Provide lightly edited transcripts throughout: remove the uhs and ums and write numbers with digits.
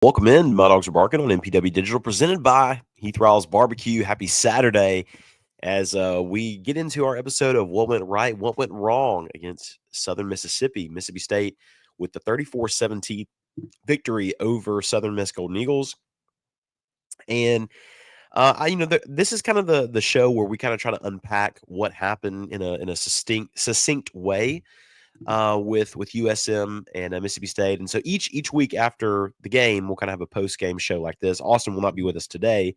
Welcome in. My dogs are barking on MPW Digital, presented by Heath Riles Barbecue. Happy Saturday as we get into our episode of what went right, what went wrong against Southern Mississippi. Mississippi State with the 34-17 victory over Southern Miss Golden Eagles. And this is kind of the show where we kind of try to unpack what happened in a succinct way with USM and Mississippi State. And so each week after the game, we'll kind of have a post game show like this. Austin will not be with us today;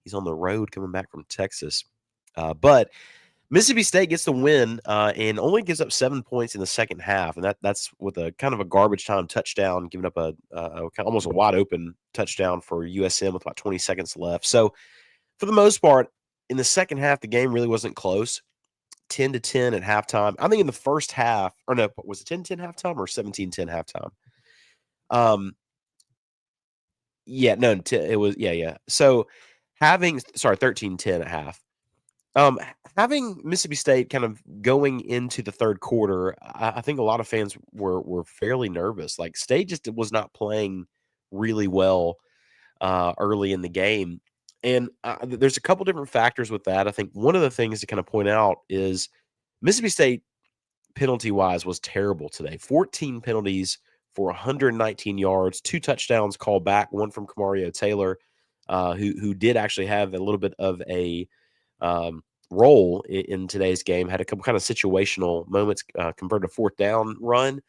he's on the road coming back from Texas. But Mississippi State gets the win and only gives up 7 points in the second half, and that's with a kind of a garbage time touchdown, giving up almost a wide open touchdown for USM with about 20 seconds left. So for the most part, in the second half, the game really wasn't close. 10-10 at halftime. I think in the first half, or no, was it 10-10 halftime or 17-10 halftime? Yeah, no, it was, yeah. So 13-10 at half. Having Mississippi State kind of going into the third quarter, I think a lot of fans were fairly nervous. Like State just was not playing really well early in the game. And there's a couple different factors with that. I think one of the things to kind of point out is Mississippi State penalty-wise was terrible today. 14 penalties for 119 yards, 2 touchdowns called back, one from Camario Taylor, who did actually have a little bit of a role in today's game, had a couple kind of situational moments, converted a fourth down run.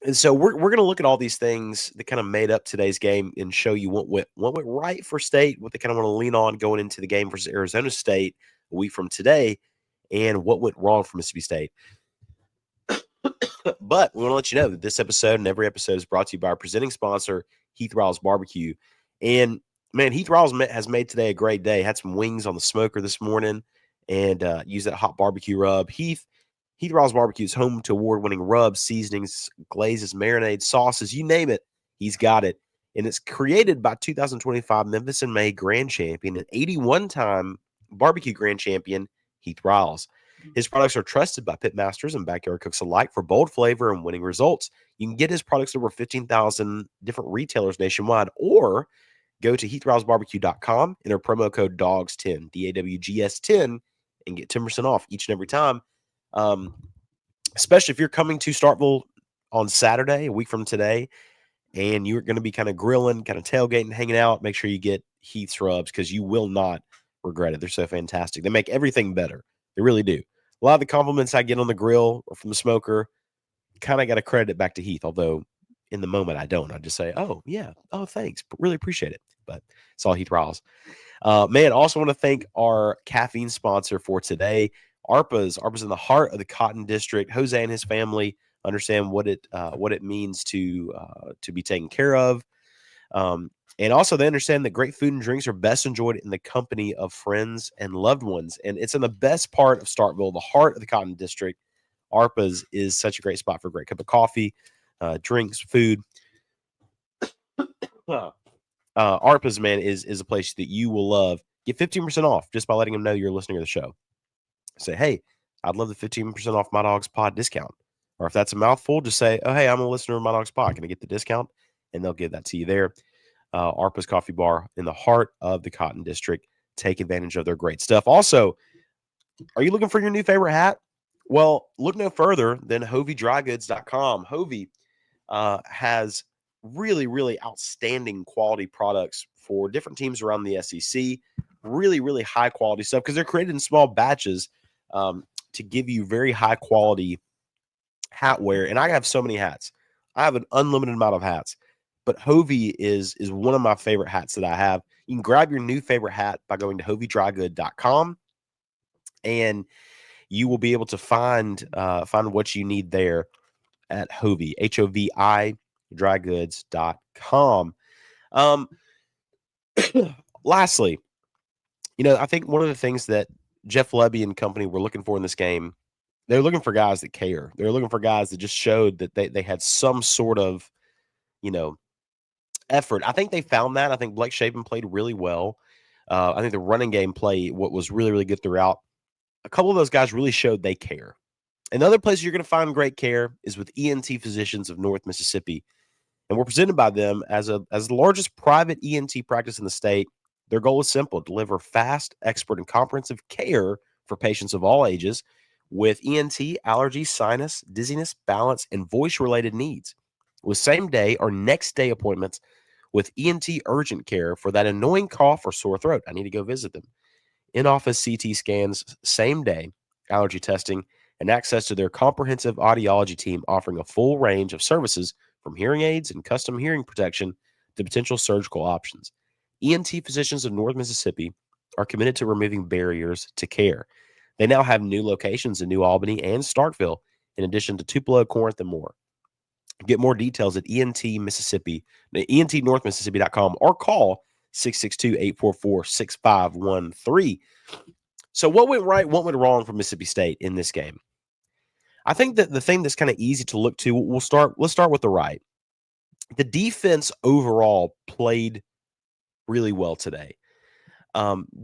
And so we're going to look at all these things that kind of made up today's game and show you what went right for State, what they kind of want to lean on going into the game versus Arizona State a week from today, and what went wrong for Mississippi State. But we want to let you know that this episode and every episode is brought to you by our presenting sponsor, Heath Riles Barbecue. And man, Heath Riles has made today a great day. Had some wings on the smoker this morning and used that hot barbecue rub. Heath Riles Barbecue is home to award-winning rubs, seasonings, glazes, marinades, sauces, you name it, he's got it. And it's created by 2025 Memphis and May Grand Champion and 81-time barbecue Grand Champion, Heath Riles. His products are trusted by pitmasters and backyard cooks alike for bold flavor and winning results. You can get his products over 15,000 different retailers nationwide, or go to heathrilesbarbecue.com, enter promo code DAWGS10, DAWGS10, and get 10% off each and every time. Especially if you're coming to Starkville on Saturday, a week from today, and you're going to be kind of grilling, kind of tailgating, hanging out, make sure you get Heath's rubs because you will not regret it. They're so fantastic. They make everything better. They really do. A lot of the compliments I get on the grill or from the smoker, kind of got to credit it back to Heath, although in the moment I don't. I just say, oh, yeah, oh, thanks. Really appreciate it. But it's all Heath Riles. Man, also want to thank our caffeine sponsor for today, ARPA's. ARPA's in the heart of the Cotton District. Jose and his family understand what it means to be taken care of. And also they understand that great food and drinks are best enjoyed in the company of friends and loved ones. And it's in the best part of Starkville, the heart of the Cotton District. ARPA's is such a great spot for a great cup of coffee, drinks, food. ARPA's, man, is a place that you will love. Get 15% off just by letting them know you're listening to the show. Say, hey, I'd love the 15% off My Dog's Pod discount. Or if that's a mouthful, just say, oh, hey, I'm a listener of My Dog's Pod. Can I get the discount? And they'll give that to you there. ARPA's Coffee Bar in the heart of the Cotton District. Take advantage of their great stuff. Also, are you looking for your new favorite hat? Well, look no further than HovieDryGoods.com. Hovie has really, really outstanding quality products for different teams around the SEC. Really, really high quality stuff because they're created in small batches to give you very high quality hat wear. And I have so many hats. I have an unlimited amount of hats. But Hovie is one of my favorite hats that I have. You can grab your new favorite hat by going to HovieDryGood.com, and you will be able to find what you need there at Hovie, HOVI, drygoods.com. Lastly, I think one of the things that Jeff Lebby and company were looking for in this game, they're looking for guys that care. They're looking for guys that just showed that they had some sort of, effort. I think they found that. I think Blake Shapen played really well. I think the running game play what was really, really good throughout. A couple of those guys really showed they care. Another place you're going to find great care is with ENT Physicians of North Mississippi. and we're presented by them as the largest private ENT practice in the state. Their goal is simple: deliver fast, expert, and comprehensive care for patients of all ages with ENT, allergy, sinus, dizziness, balance, and voice-related needs. With same-day or next-day appointments with ENT urgent care for that annoying cough or sore throat. I need to go visit them. In-office CT scans, same-day allergy testing, and access to their comprehensive audiology team offering a full range of services from hearing aids and custom hearing protection to potential surgical options. ENT physicians of North Mississippi are committed to removing barriers to care. They now have new locations in New Albany and Starkville, in addition to Tupelo, Corinth, and more. Get more details at ENTNorthMississippi.com or call 662-844-6513. So what went right, what went wrong for Mississippi State in this game? I think that the thing that's kind of easy to look to, let's start with the right. The defense overall played really well today.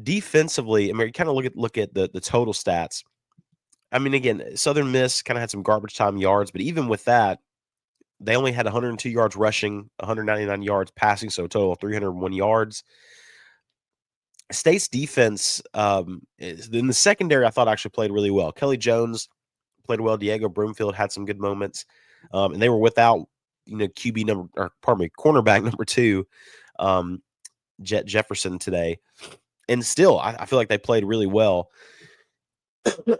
Defensively, I mean, kind of look at the total stats. I mean, again, Southern Miss kind of had some garbage time yards, but even with that, they only had 102 yards rushing, 199 yards passing, so a total of 301 yards. State's defense in the secondary, I thought actually played really well. Kelly Jones played well. Diego Broomfield had some good moments, and they were without cornerback number 2, Jet Jefferson today, and still I feel like they played really well.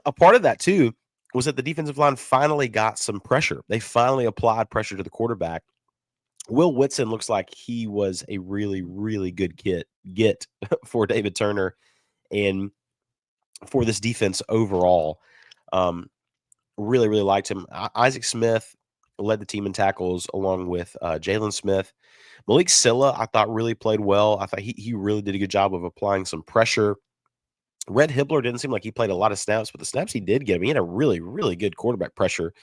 A part of that too was that the defensive line finally got some pressure. They finally applied pressure to the quarterback. Will Whitson looks like he was a really, really good get for David Turner and for this defense overall. Really, really liked him. Isaac Smith led the team in tackles along with Jalen Smith. Malik Silla, I thought, really played well. I thought he really did a good job of applying some pressure. Red Hibbler didn't seem like he played a lot of snaps, but the snaps he did get, he had a really, really good quarterback pressure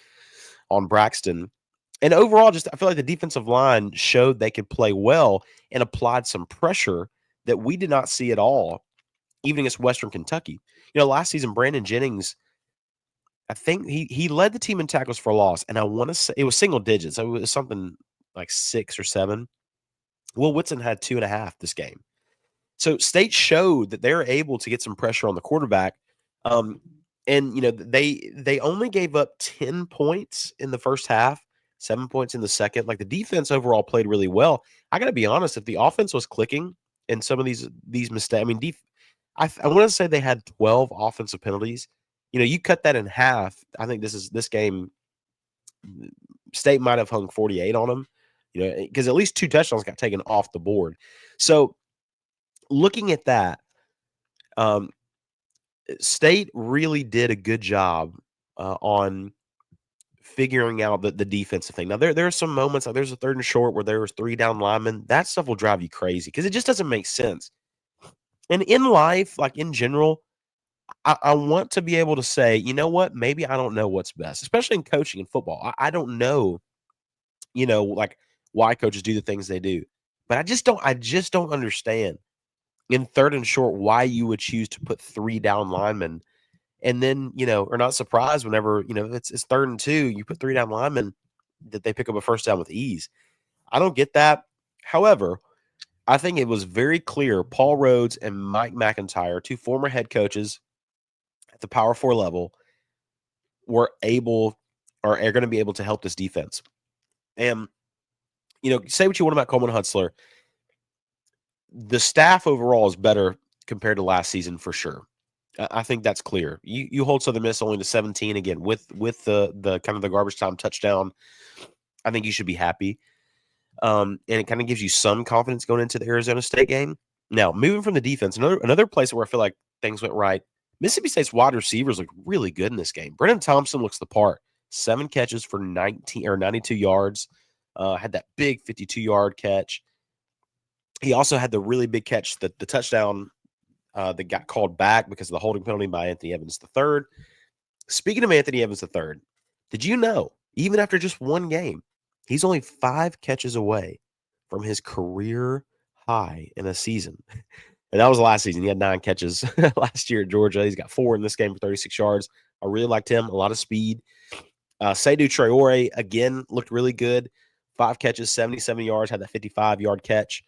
on Braxton. And overall, just I feel like the defensive line showed they could play well and applied some pressure that we did not see at all, even against Western Kentucky. Last season, Brandon Jennings, I think he led the team in tackles for loss, and I want to say it was single digits. So it was something like 6 or 7. Will Whitson had 2.5 this game. So State showed that they're able to get some pressure on the quarterback. And they only gave up 10 points in the first half, 7 points in the second. Like, the defense overall played really well. I got to be honest, if the offense was clicking and some of these mistakes, I mean, I want to say they had 12 offensive penalties. You cut that in half. I think this game, State might have hung 48 on them, because at least 2 touchdowns got taken off the board. So looking at that, State really did a good job on figuring out the defensive thing. Now, there are some moments, like there's a 3rd and short where there was 3 down linemen. That stuff will drive you crazy because it just doesn't make sense. And in life, like in general, I want to be able to say, you know what, maybe I don't know what's best, especially in coaching and football. I don't know, like why coaches do the things they do. But I just don't understand in 3rd and short why you would choose to put 3 down linemen and then, are not surprised whenever, it's 3rd and 2, you put 3 down linemen that they pick up a first down with ease. I don't get that. However, I think it was very clear Paul Rhodes and Mike McIntyre, 2 former head coaches at the Power 4 level, are going to be able to help this defense. And, say what you want about Coleman Hutzler, the staff overall is better compared to last season for sure. I think that's clear. You hold Southern Miss only to 17 again with the kind of the garbage time touchdown. I think you should be happy. And it kind of gives you some confidence going into the Arizona State game. Now, moving from the defense, another place where I feel like things went right, Mississippi State's wide receivers look really good in this game. Brennan Thompson looks the part. 7 catches for 92 yards. Had that big 52-yard catch. He also had the really big catch, the touchdown that got called back because of the holding penalty by Anthony Evans III. Speaking of Anthony Evans III, did you know, even after just one game, he's only 5 catches away from his career high in a season? And that was last season. He had 9 catches last year at Georgia. He's got 4 in this game for 36 yards. I really liked him. A lot of speed. Seydou Traore, again, looked really good. 5 catches, 77 yards, had that 55-yard catch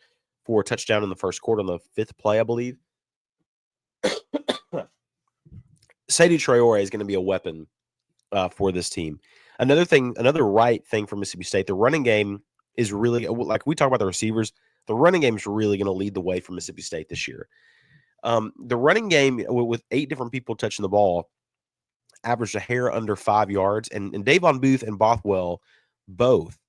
for a touchdown in the first quarter on the 5th play, I believe. Sadie Traore is going to be a weapon for this team. Another right thing for Mississippi State, the running game is really, like we talk about the receivers, the running game is really going to lead the way for Mississippi State this year. The running game with 8 different people touching the ball averaged a hair under 5 yards, and Davon Booth and Bothwell both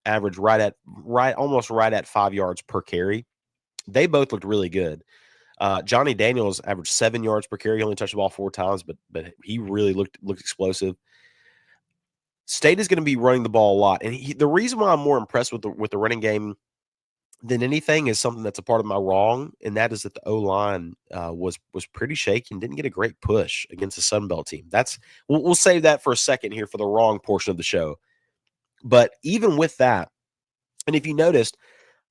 averaged almost right at 5 yards per carry. They both looked really good. Johnny Daniels averaged 7 yards per carry. He only touched the ball 4 times, but he really looked explosive. State is going to be running the ball a lot, and the reason why I'm more impressed with the running game than anything is something that's a part of my wrong, and that is that the O-line was pretty shaky and didn't get a great push against the Sun Belt team. We'll save that for a second here for the wrong portion of the show. But even with that, and if you noticed,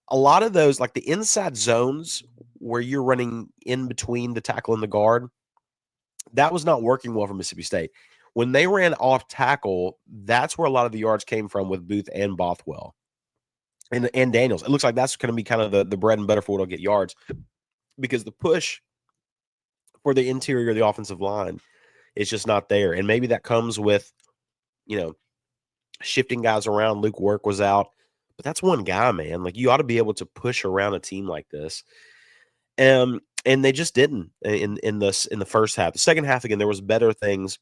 a lot of those, like the inside zones where you're running in between the tackle and the guard, that was not working well for Mississippi State. When they ran off tackle, that's where a lot of the yards came from with Booth and Bothwell and Daniels. It looks like that's going to be kind of the bread and butter for what'll get yards, because the push for the interior of the offensive line is just not there. And maybe that comes with, shifting guys around. Luke Work was out, but that's one guy, man. Like, you ought to be able to push around a team like this. And they just didn't in the first half. The second half, again, there was better things.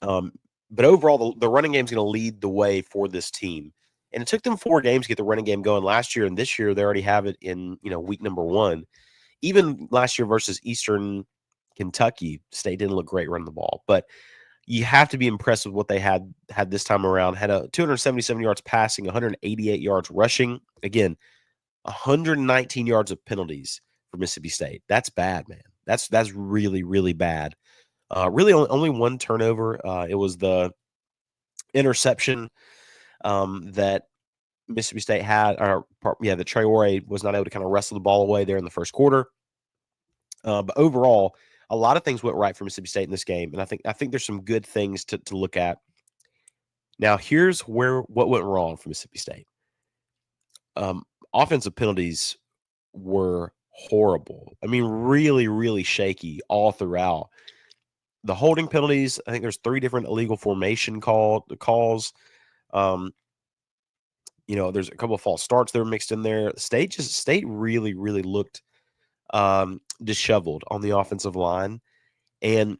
But overall, the running game is going to lead the way for this team. And it took them 4 games to get the running game going last year, and this year they already have it in week number 1. Even last year versus Eastern Kentucky, State didn't look great running the ball, but you have to be impressed with what they had this time around. Had a 277 yards passing, 188 yards rushing. Again, 119 yards of penalties for Mississippi State. That's bad, man. That's really, really bad. Really only 1 turnover. It was the interception that Mississippi State had, that Traore was not able to kind of wrestle the ball away there in the first quarter. But overall, a lot of things went right for Mississippi State in this game, and I think there's some good things to look at. Now, here's what went wrong for Mississippi State. Offensive penalties were horrible. I mean, really, really shaky all throughout. The holding penalties, I think there's 3 different illegal formation calls. There's a couple of false starts that were mixed in there. State really, really looked disheveled on the offensive line. And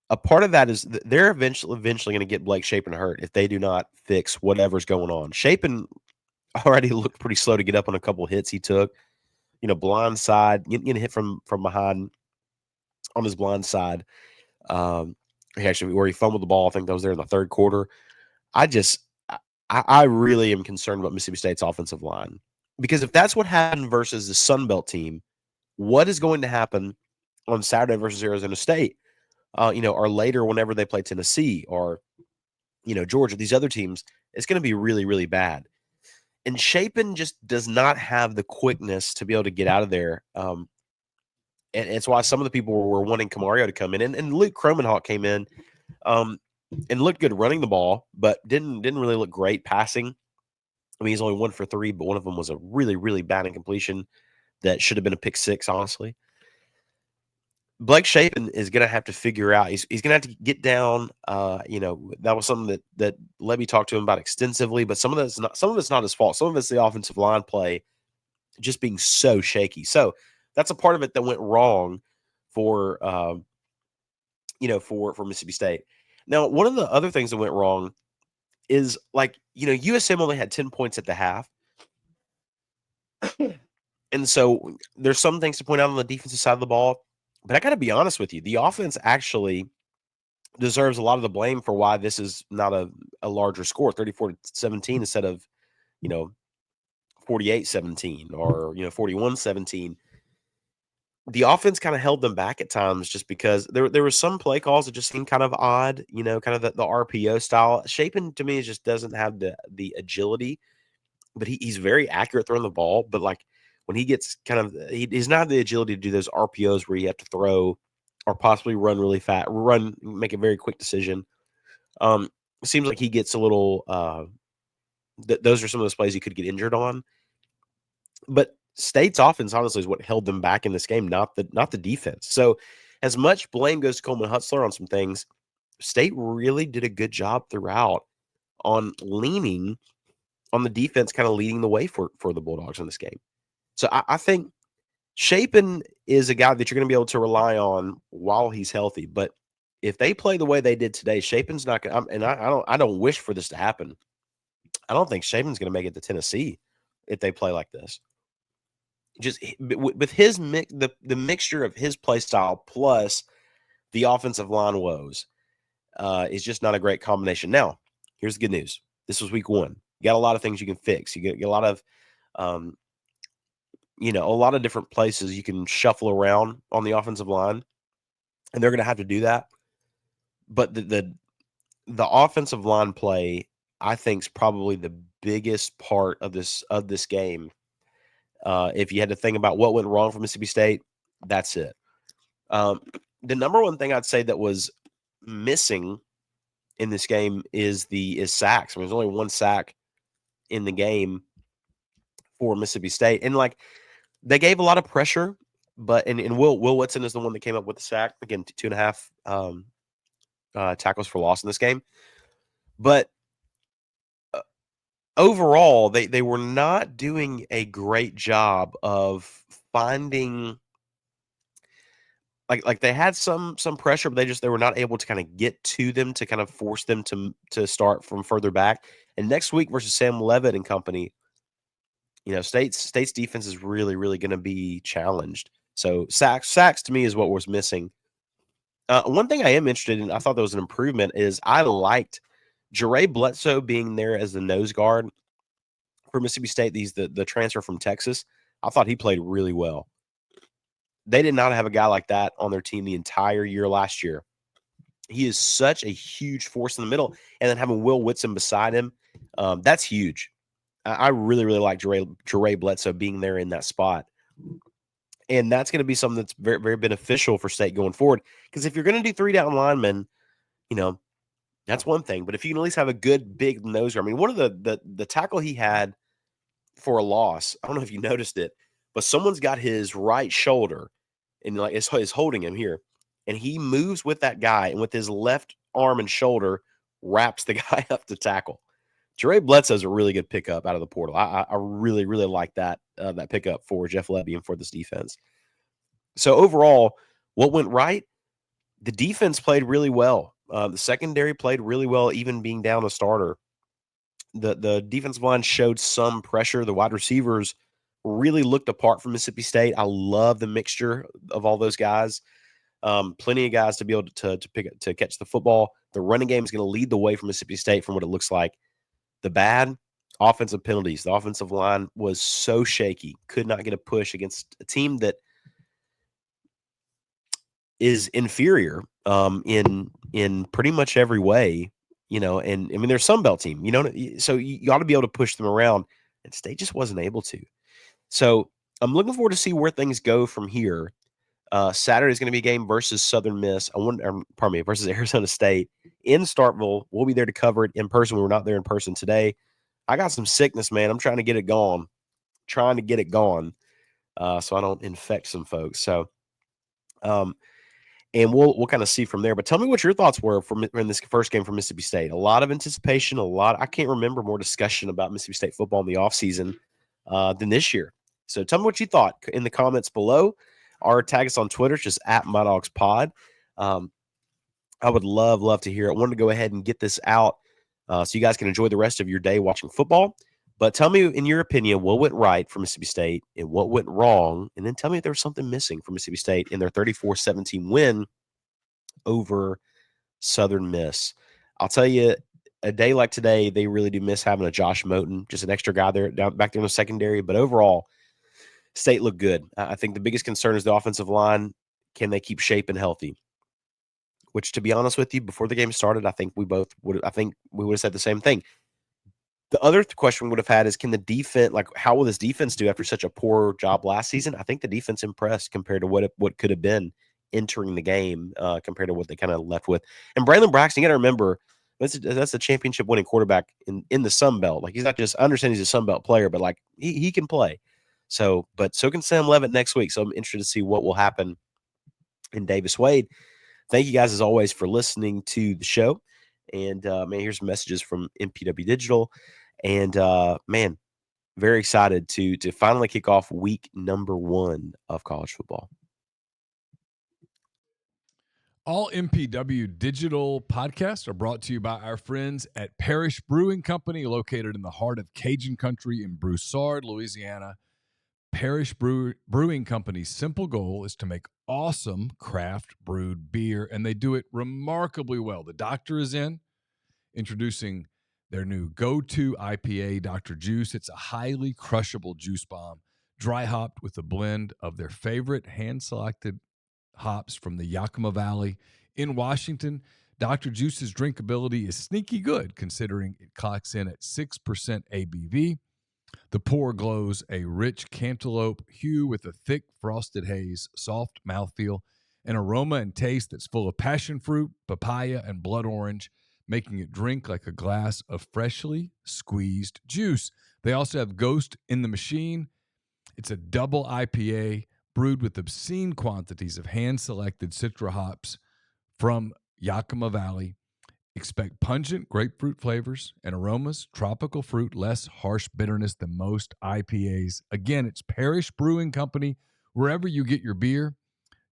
a part of that is they're eventually going to get Blake Shapen hurt if they do not fix whatever's going on. Shapen already looked pretty slow to get up on a couple of hits he took. Blind side, getting hit from behind on his blind side. Where he fumbled the ball, I think that was there in the third quarter. I really am concerned about Mississippi State's offensive line, because if that's what happened versus the Sun Belt team, what is going to happen on Saturday versus Arizona State, or later whenever they play Tennessee or, Georgia, these other teams? It's going to be really, really bad. And Shapen just does not have the quickness to be able to get out of there. And it's why some of the people were wanting Camario to come in, and Luke Cromenhawk came in, and looked good running the ball, but didn't really look great passing. I mean, he's only 1 for 3, but one of them was a really, really bad incompletion that should have been a pick 6, honestly. Blake Shapen is going to have to figure out. He's going to have to get down. That was something that Levy talked to him about extensively. But some of it's not his fault. Some of it's the offensive line play just being so shaky. So that's a part of it that went wrong for for Mississippi State. Now, one of the other things that went wrong is, USM only had 10 points at the half. And so there's some things to point out on the defensive side of the ball. But I got to be honest with you, the offense actually deserves a lot of the blame for why this is not a larger score, 34-17 instead of, 48-17 or, 41-17. The offense kind of held them back at times just because there were some play calls that just seemed kind of odd, kind of the RPO style. Shapen, to me, just doesn't have the agility, but he's very accurate throwing the ball. But when he gets he's not the agility to do those RPOs where you have to throw or possibly run really fast, make a very quick decision. It seems like he gets a little those are some of those plays he could get injured on. But State's offense, honestly, is what held them back in this game, not the defense. So, as much blame goes to Coleman Hutzler on some things, State really did a good job throughout on leaning on the defense, kind of leading the way for the Bulldogs in this game. So, I think Shapen is a guy that you're going to be able to rely on while he's healthy. But if they play the way they did today, Shapen's not going to. And I don't wish for this to happen. I don't think Shapen's going to make it to Tennessee if they play like this. Just with his the mixture of his play style plus the offensive line woes is just not a great combination. Now, here's the good news. This was week 1. You got a lot of things you can fix. You get a lot of, a lot of different places you can shuffle around on the offensive line, and they're going to have to do that. But the offensive line play, I think, is probably the biggest part of this game. If you had to think about what went wrong for Mississippi State, that's it. The number one thing I'd say that was missing in this game is sacks. I mean, there's only 1 sack in the game for Mississippi State, and they gave a lot of pressure. But and Will Whitson is the one that came up with the sack again, 2.5 tackles for loss in this game. But overall, they were not doing a great job of finding. Like they had some pressure, but they were not able to kind of get to them to kind of force them to start from further back. And next week versus Sam Levitt and company, State's defense is really, really going to be challenged. So sacks to me is what was missing. One thing I am interested in, I thought that was an improvement, is I liked Jere Bledsoe being there as the nose guard for Mississippi State. The transfer from Texas. I thought he played really well. They did not have a guy like that on their team the entire year last year. He is such a huge force in the middle, and then having Will Whitson beside him, that's huge. I really, really like Jere Bledsoe being there in that spot. And that's going to be something that's very, very beneficial for State going forward. Because if you're going to do 3 down linemen, that's one thing. But if you can at least have a good big nose guard. I mean, one of the tackle he had for a loss, I don't know if you noticed it, but someone's got his right shoulder and is holding him here. And he moves with that guy, and with his left arm and shoulder wraps the guy up to tackle. Jere Bledsoe is a really good pickup out of the portal. I really, really like that pickup for Jeff Lebby and for this defense. So overall, what went right? The defense played really well. The secondary played really well, even being down a starter. The defensive line showed some pressure. The wide receivers really looked apart from Mississippi State. I love the mixture of all those guys. Plenty of guys to be able to catch the football. The running game is going to lead the way for Mississippi State from what it looks like. The bad offensive penalties. The offensive line was so shaky. Could not get a push against a team that is inferior in pretty much every way. And I mean, they're a Sun Belt team, so you ought to be able to push them around, and State just wasn't able to. So I'm looking forward to see where things go from here. Saturday is going to be a game versus Southern Miss. Versus Arizona State in Starkville. We'll be there to cover it in person. We were not there in person today. I got some sickness, man. I'm trying to get it gone. So I don't infect some folks. So, and we'll kind of see from there. But tell me what your thoughts were in this first game for Mississippi State. A lot of anticipation, I can't remember more discussion about Mississippi State football in the offseason than this year. So tell me what you thought in the comments below, or tag us on Twitter, just at MyDawgsPod. I would love to hear it. I wanted to go ahead and get this out so you guys can enjoy the rest of your day watching football. But tell me, in your opinion, what went right for Mississippi State and what went wrong, and then tell me if there was something missing for Mississippi State in their 34-17 win over Southern Miss. I'll tell you, a day like today, they really do miss having a Josh Moten, just an extra guy back there in the secondary. But overall, State looked good. I think the biggest concern is the offensive line. Can they keep shape and healthy? Which, to be honest with you, before the game started, I think we would have said the same thing. The other question we would have had is, can the defense, how will this defense do after such a poor job last season? I think the defense impressed compared to what could have been entering the game compared to what they kind of left with. And Braylon Braxton, you got to remember, That's a championship winning quarterback in the Sun Belt. Like, he's not just, I understand he's a Sun Belt player, but like he can play. So, but so can Sam Levitt next week. So I'm interested to see what will happen in Davis Wade. Thank you guys as always for listening to the show. And man, here's some messages from MPW Digital. And man, very excited to finally kick off week number 1 of college football. All MPW digital podcasts are brought to you by our friends at Parish Brewing Company, located in the heart of Cajun country in Broussard, Louisiana. Parish Brewing Company's simple goal is to make awesome craft brewed beer, and they do it remarkably well. The doctor is introducing their new go-to IPA, Dr. Juice. It's a highly crushable juice bomb, dry hopped with a blend of their favorite hand-selected hops from the Yakima Valley in Washington. Dr. Juice's drinkability is sneaky good, considering it clocks in at 6% ABV. The pour glows a rich cantaloupe hue with a thick frosted haze, soft mouthfeel, an aroma and taste that's full of passion fruit, papaya, and blood orange, making it drink like a glass of freshly squeezed juice. They also have Ghost in the Machine. It's a double IPA brewed with obscene quantities of hand-selected Citra hops from Yakima Valley. Expect pungent grapefruit flavors and aromas, tropical fruit, less harsh bitterness than most IPAs. Again, it's Parish Brewing Company. Wherever you get your beer,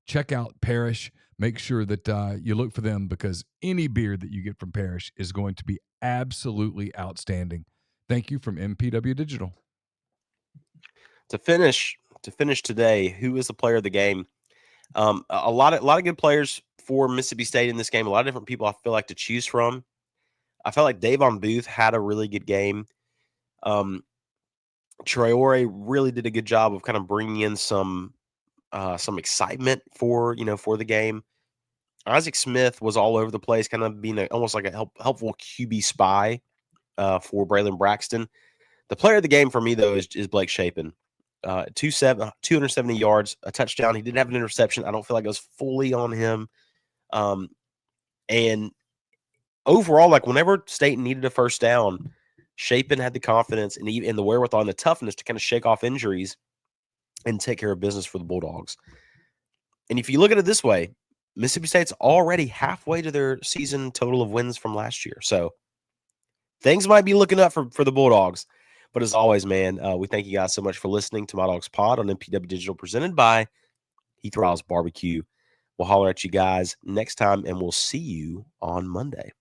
check out Parish. Make sure that you look for them, because any beer that you get from Parish is going to be absolutely outstanding. Thank you from MPW Digital. To finish today, who is the player of the game? A lot of good players for Mississippi State in this game. A lot of different people I feel like to choose from. I felt like Davon Booth had a really good game. Traore really did a good job of kind of bringing in some excitement for the game. Isaac Smith was all over the place, kind of being almost like a helpful QB spy for Braylon Braxton. The player of the game for me, though, is Blake Shapen. 270 yards, a touchdown. He didn't have an interception. I don't feel like it was fully on him. And overall, like, whenever State needed a first down, Shapen had the confidence and the wherewithal and the toughness to kind of shake off injuries and take care of business for the Bulldogs. And if you look at it this way, Mississippi State's already halfway to their season total of wins from last year. So things might be looking up for the Bulldogs. But as always, man, we thank you guys so much for listening to My Dogs Pod on MPW Digital, presented by Heath Riles Barbecue. We'll holler at you guys next time, and we'll see you on Monday.